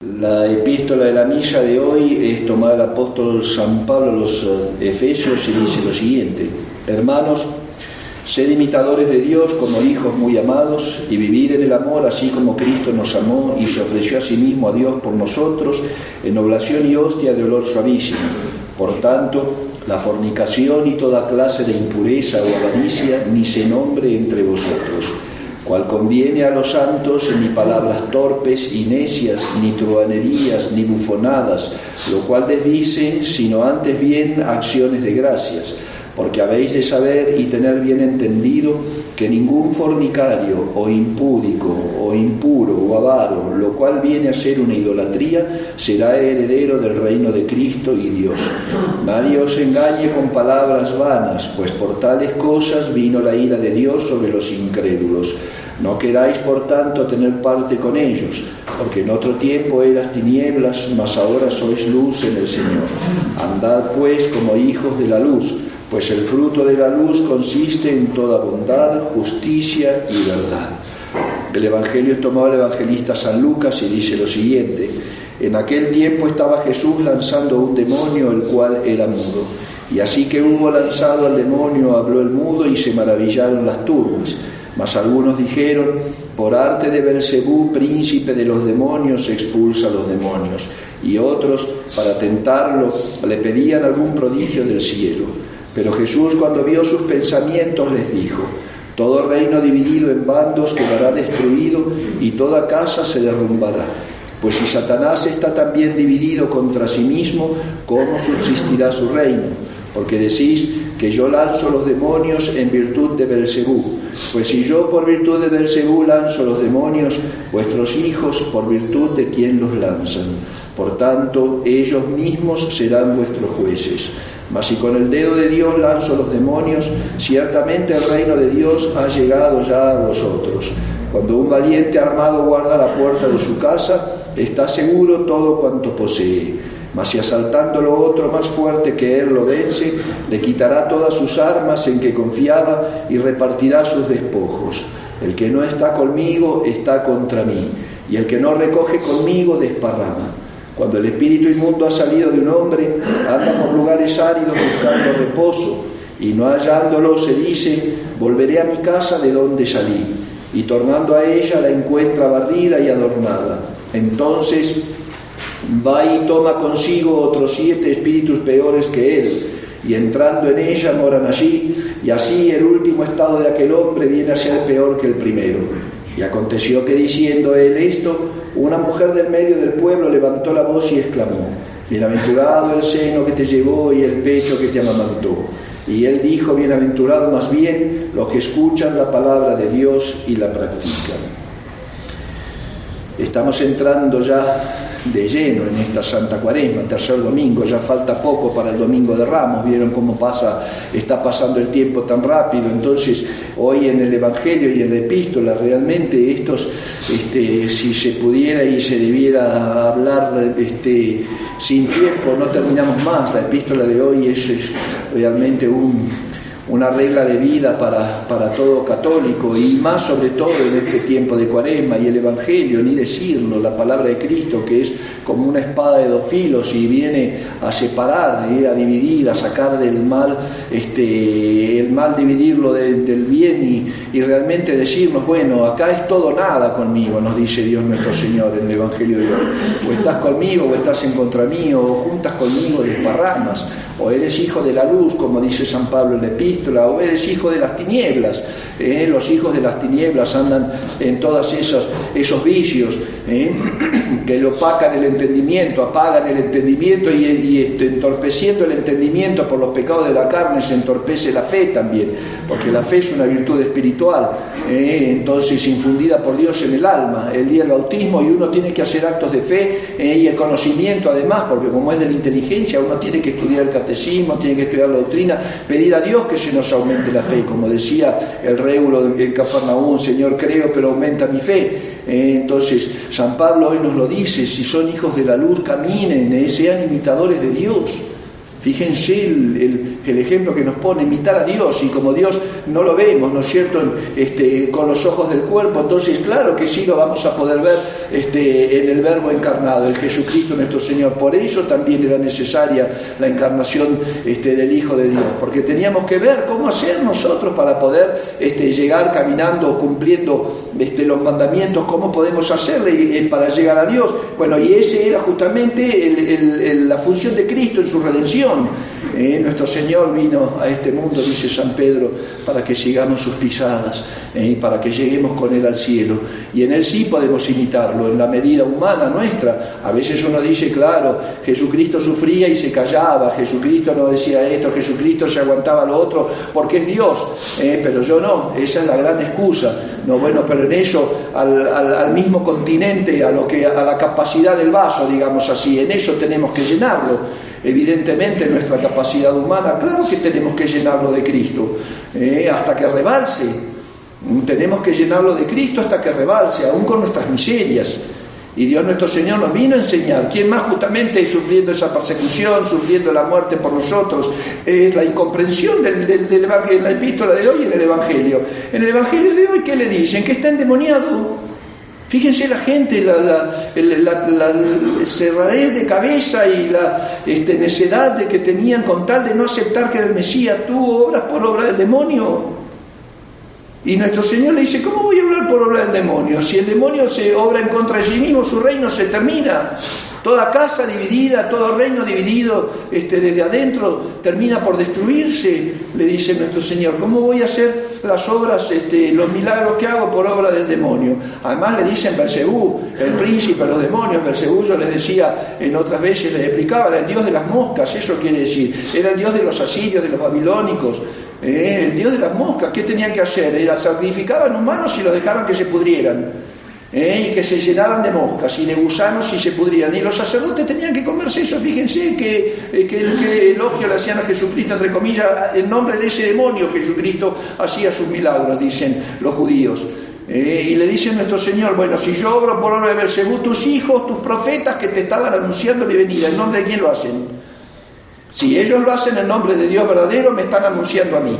La epístola de la misa de hoy es tomada del apóstol San Pablo a los Efesios y dice lo siguiente: Hermanos, sed imitadores de Dios como hijos muy amados y vivid en el amor así como Cristo nos amó y se ofreció a sí mismo a Dios por nosotros en oblación y hostia de olor suavísimo. Por tanto, la fornicación y toda clase de impureza o avaricia ni se nombre entre vosotros, cual conviene a los santos, ni palabras torpes y necias, ni truhanerías, ni bufonadas, lo cual desdice, sino antes bien acciones de gracias, porque habéis de saber y tener bien entendido que ningún fornicario, o impúdico, o impuro, o avaro, lo cual viene a ser una idolatría, será heredero del reino de Cristo y Dios. Nadie os engañe con palabras vanas, pues por tales cosas vino la ira de Dios sobre los incrédulos. No queráis, por tanto, tener parte con ellos, porque en otro tiempo eras tinieblas, mas ahora sois luz en el Señor. Andad, pues, como hijos de la luz, pues el fruto de la luz consiste en toda bondad, justicia y verdad. El Evangelio es tomado del evangelista San Lucas y dice lo siguiente: En aquel tiempo estaba Jesús lanzando un demonio, el cual era mudo. Y así que hubo lanzado al demonio, habló el mudo y se maravillaron las turbas. Mas algunos dijeron: por arte de Belcebú, príncipe de los demonios, expulsa a los demonios. Y otros, para tentarlo, le pedían algún prodigio del cielo. Pero Jesús, cuando vio sus pensamientos, les dijo: todo reino dividido en bandos quedará destruido, y toda casa se derrumbará. Pues si Satanás está también dividido contra sí mismo, ¿cómo subsistirá su reino? Porque decís que yo lanzo los demonios en virtud de Belcebú. Pues si yo por virtud de Belcebú lanzo los demonios, vuestros hijos por virtud de quién los lanzan. Por tanto, ellos mismos serán vuestros jueces. Mas si con el dedo de Dios lanzo los demonios, ciertamente el reino de Dios ha llegado ya a vosotros. Cuando un valiente armado guarda la puerta de su casa, está seguro todo cuanto posee. Mas si asaltándolo otro más fuerte que él lo vence, le quitará todas sus armas en que confiaba y repartirá sus despojos. El que no está conmigo está contra mí, y el que no recoge conmigo desparrama. Cuando el espíritu inmundo ha salido de un hombre, anda por lugares áridos buscando reposo, y no hallándolo se dice: volveré a mi casa de donde salí. Y tornando a ella la encuentra barrida y adornada. Entonces va y toma consigo otros 7 espíritus peores que él, y entrando en ella moran allí, y así el último estado de aquel hombre viene a ser peor que el primero. Y aconteció que diciendo él esto, una mujer del medio del pueblo levantó la voz y exclamó: bienaventurado el seno que te llevó y el pecho que te amamantó. Y él dijo: bienaventurado más bien los que escuchan la palabra de Dios y la practican. Estamos entrando ya de lleno en esta Santa Cuaresma, tercer domingo, ya falta poco para el Domingo de Ramos. Vieron cómo está pasando el tiempo tan rápido. Entonces, hoy en el Evangelio y en la epístola, realmente si se pudiera y se debiera hablar sin tiempo, no terminamos más. La epístola de hoy es realmente una regla de vida para todo católico, y más sobre todo en este tiempo de Cuaresma. Y el Evangelio, ni decirlo, la palabra de Cristo, que es como una espada de 2 filos y viene a separar, a dividir, a sacar del mal, el mal dividirlo del bien, y realmente decirnos: bueno, acá es todo nada conmigo, nos dice Dios nuestro Señor en el Evangelio de hoy. O estás conmigo o estás en contra mío, o juntas conmigo desparramas, o eres hijo de la luz, como dice San Pablo en la epístola, o eres hijo de las tinieblas. Los hijos de las tinieblas andan en todos esos vicios que le opacan el entendimiento, apagan el entendimiento, y entorpeciendo el entendimiento por los pecados de la carne se entorpece la fe también, porque la fe es una virtud espiritual, entonces infundida por Dios en el alma el día del bautismo, y uno tiene que hacer actos de fe y el conocimiento además, porque como es de la inteligencia, uno tiene que estudiar el catecismo, tiene que estudiar la doctrina, pedir a Dios que se nos aumente la fe, como decía el réulo en Cafarnaúm: Señor, creo, pero aumenta mi fe. Entonces San Pablo hoy nos lo dice: si son hijos de la luz, caminen, sean imitadores de Dios. Fíjense el ejemplo que nos pone, imitar a Dios, y como Dios no lo vemos, ¿no es cierto?, con los ojos del cuerpo, entonces claro que sí lo vamos a poder ver en el Verbo encarnado, en Jesucristo nuestro Señor. Por eso también era necesaria la encarnación del Hijo de Dios, porque teníamos que ver cómo hacer nosotros para poder llegar caminando, cumpliendo los mandamientos, cómo podemos hacerle para llegar a Dios. Bueno, y ese era justamente la función de Cristo en su redención. Nuestro Señor vino a este mundo, dice San Pedro, para que sigamos sus pisadas, para que lleguemos con Él al cielo. Y en Él sí podemos imitarlo, en la medida humana nuestra. A veces uno dice, claro, Jesucristo sufría y se callaba, Jesucristo no decía esto, Jesucristo se aguantaba lo otro, porque es Dios. Pero yo no, esa es la gran excusa. No, bueno, pero en eso, al mismo continente, a la capacidad del vaso, digamos así, en eso tenemos que llenarlo. Evidentemente nuestra capacidad humana, claro que tenemos que llenarlo de Cristo, hasta que rebalse. Tenemos que llenarlo de Cristo hasta que rebalse, aún con nuestras miserias. Y Dios nuestro Señor nos vino a enseñar. ¿Quién más justamente sufriendo esa persecución, sufriendo la muerte por nosotros? Es la incomprensión del Evangelio, la epístola de hoy en el Evangelio. En el Evangelio de hoy, ¿qué le dicen? Que está endemoniado. Fíjense la gente, la cerradez de cabeza y la necedad de que tenían con tal de no aceptar que era el Mesías. Tú obras por obra del demonio. Y nuestro Señor le dice, ¿cómo voy a obrar por obra del demonio? Si el demonio se obra en contra de sí mismo, su reino se termina. Toda casa dividida, todo reino dividido desde adentro termina por destruirse, le dice nuestro Señor. ¿Cómo voy a hacer las obras, los milagros que hago por obra del demonio? Además le dicen Belcebú, el príncipe de los demonios. Belcebú, yo les decía en otras veces, les explicaba, era el dios de las moscas, eso quiere decir. Era el dios de los asirios, de los babilónicos, el dios de las moscas. ¿Qué tenían que hacer? Era sacrificaban humanos y los dejaban que se pudrieran. Y que se llenaran de moscas y de gusanos y se pudrían. Y los sacerdotes tenían que comerse eso. Fíjense que elogio le hacían a Jesucristo, entre comillas, en nombre de ese demonio Jesucristo hacía sus milagros, dicen los judíos. Y le dice nuestro Señor, bueno, si yo obro por obra de Belcebú, tus hijos, tus profetas que te estaban anunciando mi venida, ¿en nombre de quién lo hacen? Si ellos lo hacen en nombre de Dios verdadero, me están anunciando a mí.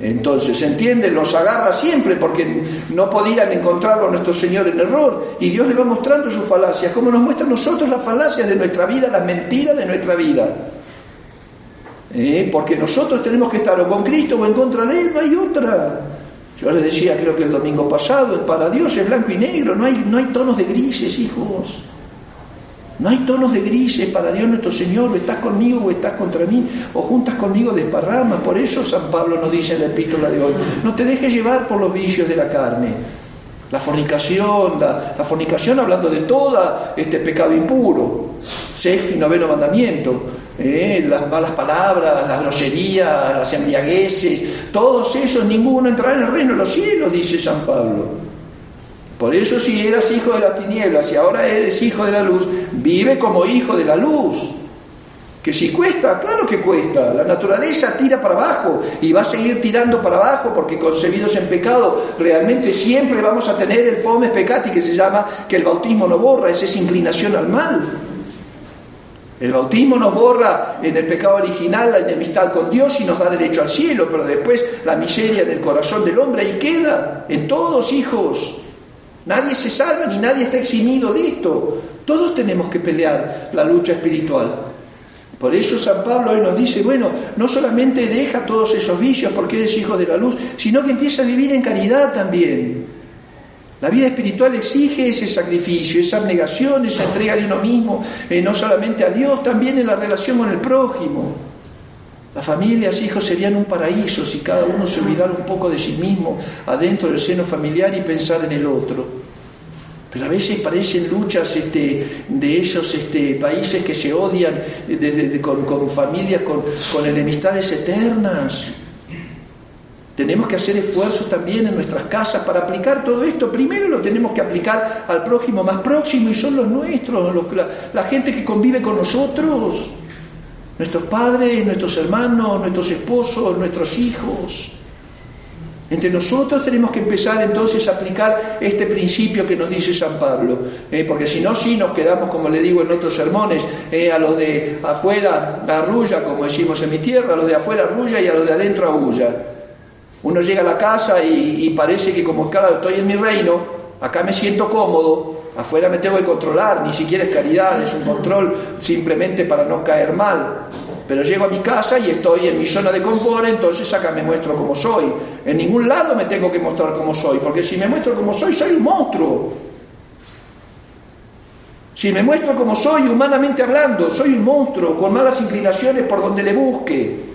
Entonces, ¿entienden? Los agarra siempre porque no podían encontrarlo a nuestro Señor en error, y Dios le va mostrando sus falacias, como nos muestra a nosotros las falacias de nuestra vida, las mentiras de nuestra vida. Porque nosotros tenemos que estar o con Cristo o en contra de Él, no hay otra. Yo les decía, creo que el domingo pasado, para Dios es blanco y negro, no hay tonos de grises, hijos. No hay tonos de grises para Dios nuestro Señor. O estás conmigo o estás contra mí, o juntas conmigo desparramas. Por eso San Pablo nos dice en la epístola de hoy, no te dejes llevar por los vicios de la carne. La fornicación, la fornicación hablando de todo pecado impuro, sexto y noveno mandamiento, las malas palabras, las groserías, las embriagueces, todos esos, ninguno entrará en el reino de los cielos, dice San Pablo. Por eso, si eras hijo de las tinieblas y ahora eres hijo de la luz, vive como hijo de la luz. Que si cuesta, claro que cuesta. La naturaleza tira para abajo y va a seguir tirando para abajo, porque concebidos en pecado realmente siempre vamos a tener el fomes peccati, que se llama, que el bautismo no borra, es esa inclinación al mal. El bautismo nos borra en el pecado original la enemistad con Dios y nos da derecho al cielo, pero después la miseria en el corazón del hombre ahí queda, en todos, hijos. Nadie se salva ni nadie está eximido de esto. Todos tenemos que pelear la lucha espiritual. Por eso San Pablo hoy nos dice, bueno, no solamente deja todos esos vicios porque eres hijo de la luz, sino que empieza a vivir en caridad también. La vida espiritual exige ese sacrificio, esa abnegación, esa entrega de uno mismo, no solamente a Dios, también en la relación con el prójimo. Las familias, hijos, serían un paraíso si cada uno se olvidara un poco de sí mismo adentro del seno familiar y pensar en el otro. Pero a veces parecen luchas de esos países que se odian con familias con enemistades eternas. Tenemos que hacer esfuerzos también en nuestras casas para aplicar todo esto. Primero lo tenemos que aplicar al prójimo más próximo, y son los nuestros, la gente que convive con nosotros. Nuestros padres, nuestros hermanos, nuestros esposos, nuestros hijos. Entre nosotros tenemos que empezar entonces a aplicar este principio que nos dice San Pablo, porque si no, sí nos quedamos, como le digo en otros sermones, a los de afuera arrulla, como decimos en mi tierra, a los de afuera arrulla y a los de adentro aúlla. Uno llega a la casa y parece que como claro, estoy en mi reino, acá me siento cómodo, afuera me tengo que controlar, ni siquiera es caridad, es un control simplemente para no caer mal. Pero llego a mi casa y estoy en mi zona de confort, entonces acá me muestro como soy. En ningún lado me tengo que mostrar como soy, porque si me muestro como soy un monstruo. Si me muestro como soy, humanamente hablando, soy un monstruo, con malas inclinaciones por donde le busque.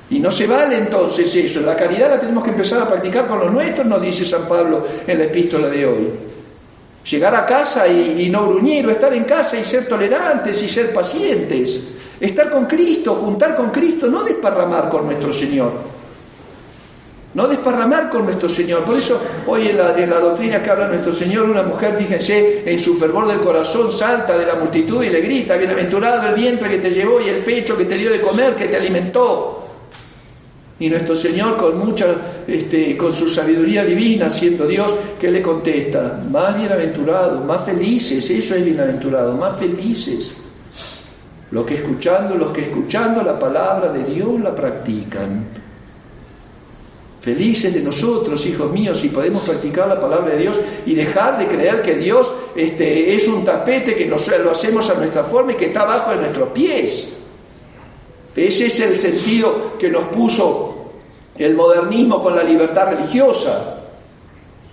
Y no se vale entonces eso. La caridad la tenemos que empezar a practicar con los nuestros, nos dice San Pablo en la epístola de hoy. Llegar a casa y no gruñir, o estar en casa y ser tolerantes y ser pacientes. Estar con Cristo, juntar con Cristo, no desparramar con nuestro Señor. No desparramar con nuestro Señor. Por eso hoy en la doctrina que habla nuestro Señor, una mujer, fíjense, en su fervor del corazón salta de la multitud y le grita: bienaventurado el vientre que te llevó y el pecho que te dio de comer, que te alimentó. Y nuestro Señor con su sabiduría divina, siendo Dios, ¿qué le contesta? Más bienaventurados, más felices, eso es bienaventurado, más felices. Los que escuchando la palabra de Dios la practican. Felices de nosotros, hijos míos, si podemos practicar la palabra de Dios y dejar de creer que Dios es un tapete que lo hacemos a nuestra forma y que está abajo de nuestros pies. Ese es el sentido que nos puso el modernismo con la libertad religiosa.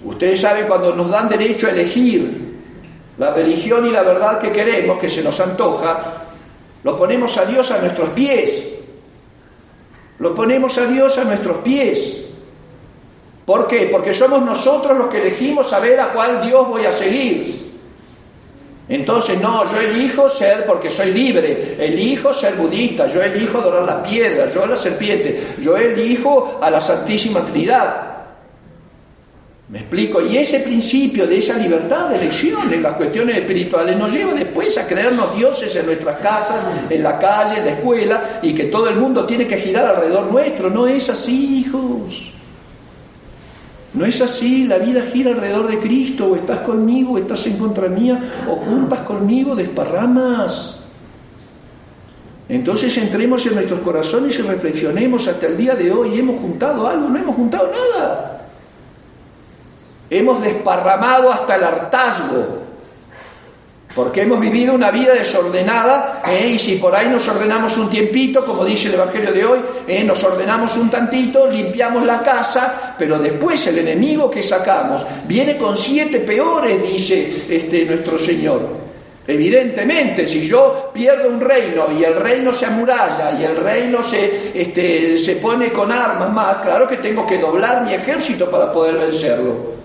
Ustedes saben, cuando nos dan derecho a elegir la religión y la verdad que queremos, que se nos antoja, lo ponemos a Dios a nuestros pies. Lo ponemos a Dios a nuestros pies. ¿Por qué? Porque somos nosotros los que elegimos saber a cuál Dios voy a seguir. Entonces, no, yo elijo ser, porque soy libre, elijo ser budista, yo elijo adorar las piedras, yo a la serpiente, yo elijo a la Santísima Trinidad. ¿Me explico? Y ese principio de esa libertad de elección en las cuestiones espirituales nos lleva después a creernos dioses en nuestras casas, en la calle, en la escuela, y que todo el mundo tiene que girar alrededor nuestro. No es así, hijos. No es así. La vida gira alrededor de Cristo. O estás conmigo, o estás en contra mía, o juntas conmigo, desparramas. Entonces entremos en nuestros corazones y reflexionemos. Hasta el día de hoy, ¿hemos juntado algo? No hemos juntado nada. Hemos desparramado hasta el hartazgo, porque hemos vivido una vida desordenada, y si por ahí nos ordenamos un tiempito, como dice el Evangelio de hoy, nos ordenamos un tantito, limpiamos la casa, pero después el enemigo que sacamos viene con 7 peores, dice nuestro Señor. Evidentemente, si yo pierdo un reino y el reino se amuralla y el reino se pone con armas más, claro que tengo que doblar mi ejército para poder vencerlo.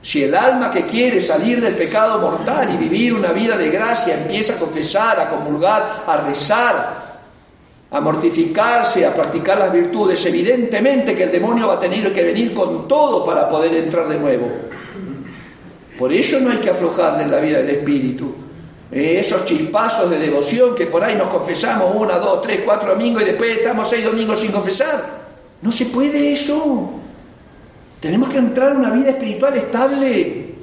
Si el alma que quiere salir del pecado mortal y vivir una vida de gracia empieza a confesar, a comulgar, a rezar, a mortificarse, a practicar las virtudes, evidentemente que el demonio va a tener que venir con todo para poder entrar de nuevo. Por eso no hay que aflojarle en la vida del Espíritu. Esos chispazos de devoción que por ahí nos confesamos 1, 2, 3, 4 domingos y después estamos 6 domingos sin confesar. No se puede eso. Tenemos que entrar en una vida espiritual estable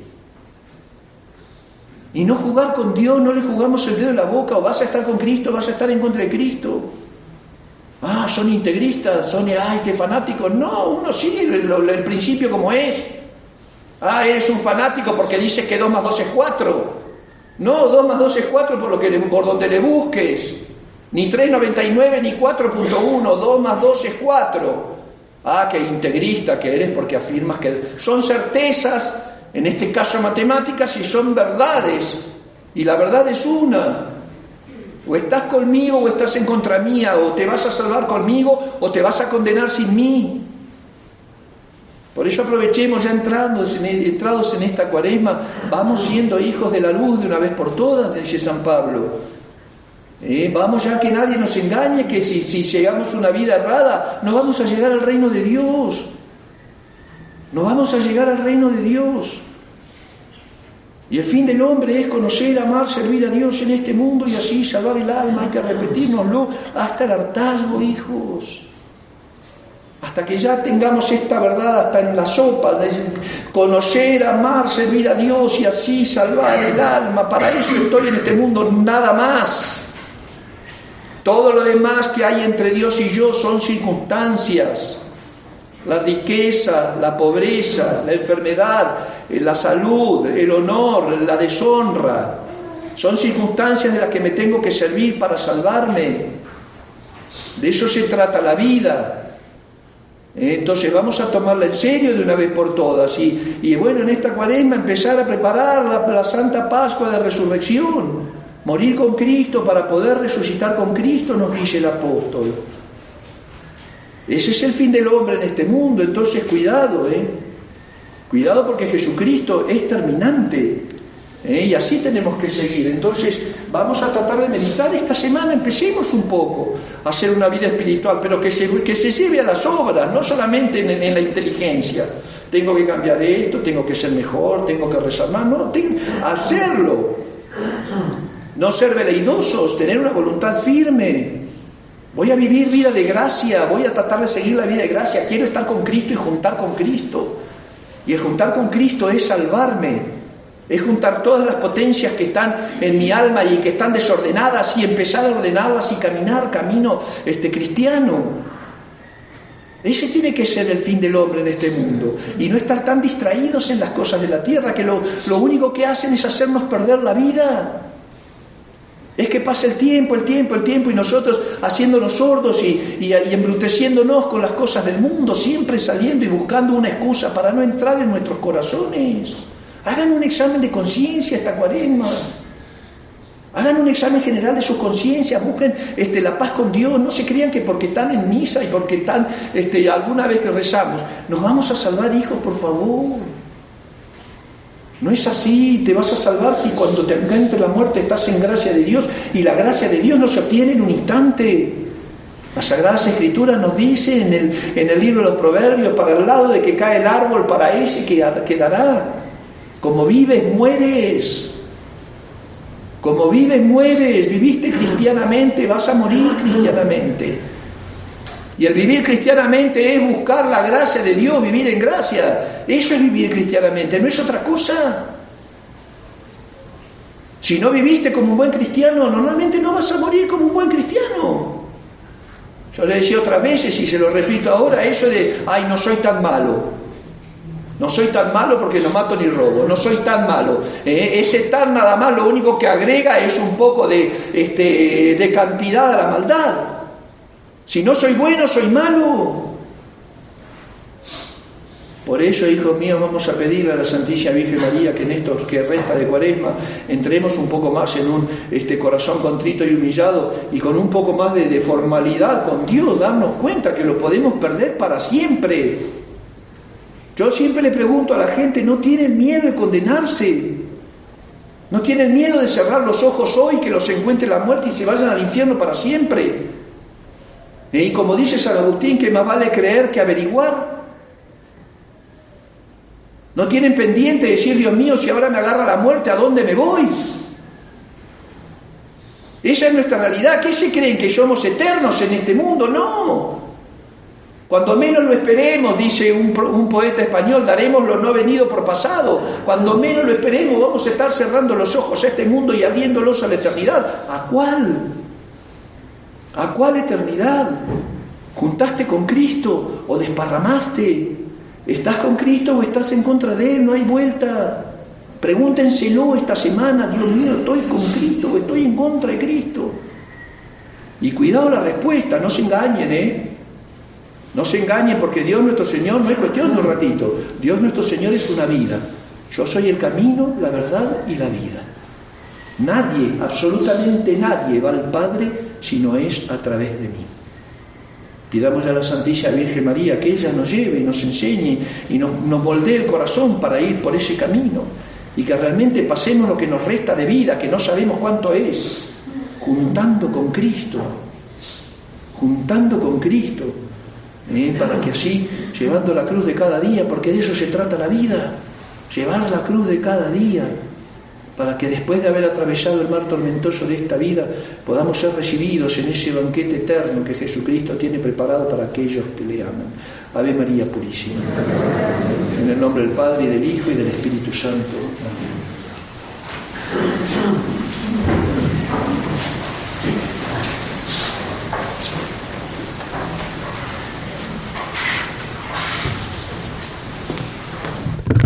y no jugar con Dios. No le jugamos el dedo en la boca: o vas a estar con Cristo o vas a estar en contra de Cristo. Son integristas, ay, qué fanáticos. No, uno sigue el principio como es. Eres un fanático porque dices que 2 más 2 es 4. No, 2 más 2 es 4 por donde le busques. Ni 3,99 ni 4,1. 2 más 2 es 4. Qué integrista que eres, porque afirmas que son certezas, en este caso matemáticas, y son verdades. Y la verdad es una. O estás conmigo o estás en contra mía. O te vas a salvar conmigo o te vas a condenar sin mí. Por eso aprovechemos ya entrados en esta cuaresma. Vamos siendo hijos de la luz de una vez por todas, dice San Pablo. Vamos ya, que nadie nos engañe, que si llegamos una vida errada, no vamos a llegar al reino de Dios. No vamos a llegar al reino de Dios. Y el fin del hombre es conocer, amar, servir a Dios en este mundo y así salvar el alma. Hay que repetírnoslo hasta el hartazgo, hijos. hasta que ya tengamos esta verdad hasta en la sopa, de conocer, amar, servir a Dios y así salvar el alma. Para eso estoy en este mundo, nada más. Todo lo demás que hay entre Dios y yo son circunstancias. La riqueza, la pobreza, la enfermedad, la salud, el honor, la deshonra, son circunstancias de las que me tengo que servir para salvarme. De eso se trata la vida. Entonces vamos a tomarla en serio de una vez por todas y bueno, en esta Cuaresma empezar a preparar la Santa Pascua de Resurrección, morir con Cristo para poder resucitar con Cristo, nos dice el apóstol. Ese es el fin del hombre en este mundo. Entonces cuidado, cuidado, porque Jesucristo es terminante, y así tenemos que seguir. Entonces vamos a tratar de meditar esta semana, empecemos un poco a hacer una vida espiritual, pero que se lleve a las obras, no solamente en la inteligencia. Tengo que cambiar esto, tengo que ser mejor, tengo que rezar más, no, hacerlo. No ser veleidosos, tener una voluntad firme. Voy a vivir vida de gracia, voy a tratar de seguir la vida de gracia, quiero estar con Cristo y juntar con Cristo. Y el juntar con Cristo es salvarme. Es juntar todas las potencias que están en mi alma y que están desordenadas y empezar a ordenarlas y caminar camino cristiano. Ese tiene que ser el fin del hombre en este mundo. Y no estar tan distraídos en las cosas de la tierra que lo único que hacen es hacernos perder la vida. Es que pasa el tiempo y nosotros haciéndonos sordos y embruteciéndonos con las cosas del mundo, siempre saliendo y buscando una excusa para no entrar en nuestros corazones. Hagan un examen de conciencia esta Cuaresma. Hagan un examen general de sus conciencias, busquen la paz con Dios. No se crean que porque están en misa y porque están alguna vez que rezamos, nos vamos a salvar, hijos, por favor. No es así. Te vas a salvar si cuando te encuentre la muerte estás en gracia de Dios, y la gracia de Dios no se obtiene en un instante. Las Sagradas Escrituras nos dice en el libro de los Proverbios, para el lado de que cae el árbol, para ese quedará. Como vives, mueres. Como vives, mueres. Viviste cristianamente, vas a morir cristianamente. Y el vivir cristianamente es buscar la gracia de Dios, vivir en gracia. Eso es vivir cristianamente, no es otra cosa. Si no viviste como un buen cristiano, normalmente no vas a morir como un buen cristiano. Yo le decía otras veces y se lo repito ahora, eso de, ay, no soy tan malo. No soy tan malo porque no mato ni robo, no soy tan malo. Ese tan nada más lo único que agrega es un poco de cantidad a la maldad. Si no soy bueno, soy malo. Por eso, hijos míos, vamos a pedirle a la Santísima Virgen María que en esto que resta de Cuaresma entremos un poco más en un corazón contrito y humillado y con un poco más de formalidad con Dios, darnos cuenta que lo podemos perder para siempre. Yo siempre le pregunto a la gente, ¿no tienen miedo de condenarse? ¿No tienen miedo de cerrar los ojos hoy, que los encuentre la muerte y se vayan al infierno para siempre? Y como dice San Agustín, que más vale creer que averiguar. ¿No tienen pendiente de decir, Dios mío, si ahora me agarra la muerte, ¿a dónde me voy? Esa es nuestra realidad. ¿Qué se creen, que somos eternos en este mundo? No. Cuando menos lo esperemos, dice un poeta español, daremos lo no venido por pasado. Cuando menos lo esperemos, vamos a estar cerrando los ojos a este mundo y abriéndolos a la eternidad. ¿A cuál? ¿A cuál eternidad? ¿Juntaste con Cristo o desparramaste? ¿Estás con Cristo o estás en contra de Él? No hay vuelta. Pregúntenselo esta semana, Dios mío, ¿estoy con Cristo o estoy en contra de Cristo? Y cuidado la respuesta, no se engañen, No se engañen, porque Dios nuestro Señor no es cuestión de un ratito. Dios nuestro Señor es una vida. Yo soy el camino, la verdad y la vida. Nadie, absolutamente nadie va al Padre si no es a través de mí. Pidamos a la Santísima Virgen María que ella nos lleve y nos enseñe y nos moldee el corazón para ir por ese camino, y que realmente pasemos lo que nos resta de vida, que no sabemos cuánto es, juntando con Cristo, para que así, llevando la cruz de cada día, porque de eso se trata la vida, llevar la cruz de cada día, para que después de haber atravesado el mar tormentoso de esta vida podamos ser recibidos en ese banquete eterno que Jesucristo tiene preparado para aquellos que le aman. Ave María Purísima. En el nombre del Padre, y del Hijo, y del Espíritu Santo. Amén.